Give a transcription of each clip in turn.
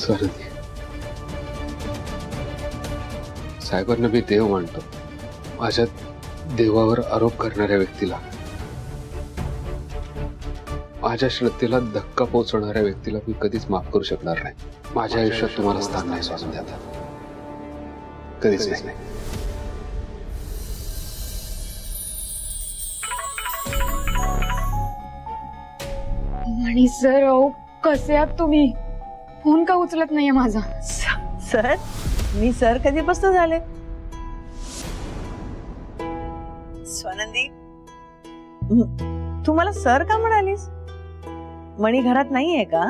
स्वानंदी, साहेबांना मी देव मानतो. माझ्या देवावर आरोप करणाऱ्या व्यक्तीला, माझ्या श्रद्धेला धक्का पोहोचवणाऱ्या व्यक्तीला मी कधीच माफ करू शकणार नाही. माझ्या आयुष्यात तुम्हाला स्थान नाही स्वानंदी, आता कधीच नाही. मणी सर, अहो कसे आहात तुम्ही? फोन का उचलत नाहीये माझा? सर, मी सर कधीपासून झाले? स्वानंदी, तू मला सर का म्हणालीस? मणी घरात नाहीये का?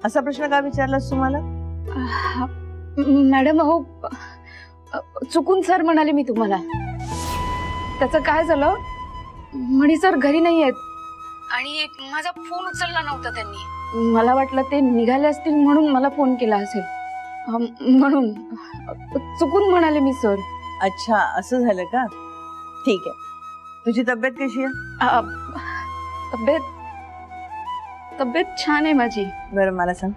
असा प्रश्न का विचारलास तुम्हाला? मॅडम, अहो चुकून सर म्हणाले मी तुम्हाला. त्याचं काय झालं, मणी सर घरी नाही आहेत आणि माझा फोन उचलला नव्हता त्यांनी. मला वाटलं ते निघाले असतील म्हणून मला फोन केला असेल, म्हणून चुकून म्हणाले मी सर. अच्छा, असं झालं का? ठीक आहे. तुझी तब्येत कशी आहे? तब्येत छान आहे माझी. बरं मला सांग,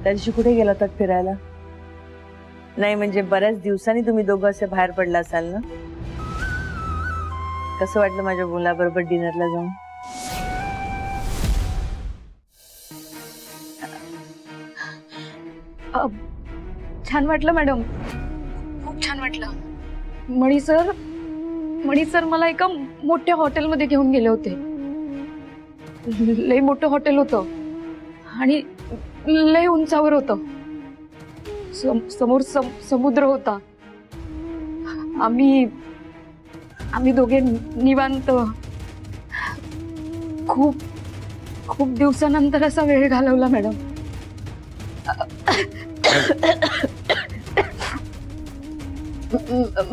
त्या दिवशी कुठे गेला होतात फिरायला? नाही म्हणजे बऱ्याच दिवसांनी तुम्ही दोघं असे बाहेर पडला असाल ना? कसं वाटलं माझ्या मुलाबरोबर डिनरला जाऊन? छान वाटलं मॅडम, खूप छान वाटलं. मणी सर मला एका मोठ्या हॉटेलमध्ये घेऊन गेले होते. लय मोठं हॉटेल होतं आणि लय उंचावर होतं. समोर समुद्र होता. आम्ही दोघे निवांत खूप खूप दिवसानंतर असा वेळ घालवला मॅडम.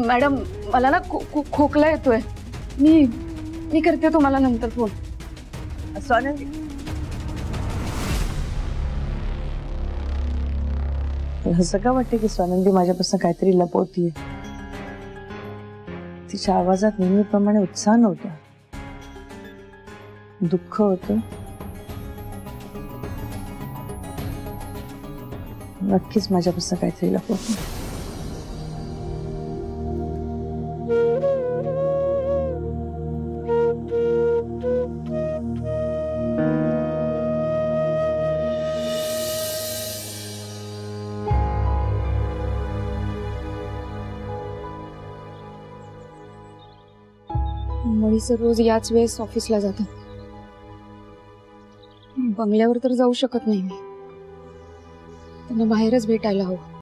मॅडम, मला ना खोकला येतोय. मी करते तुम्हाला नंतर फोन. स्वानंदी, असं का वाटतं की स्वानंदी माझ्यापासून काहीतरी लपवतीये? तिच्या आवाजात नेहमीप्रमाणे उत्साह नव्हता, दुःख होतं. नक्कीच माझ्यापासून काहीतरी लपवते. मणी सर रोज याच वेळेस ऑफिसला जातात. बंगल्यावर तर जाऊ शकत नाही मी. त्यांना बाहेरच भेटायला हवं.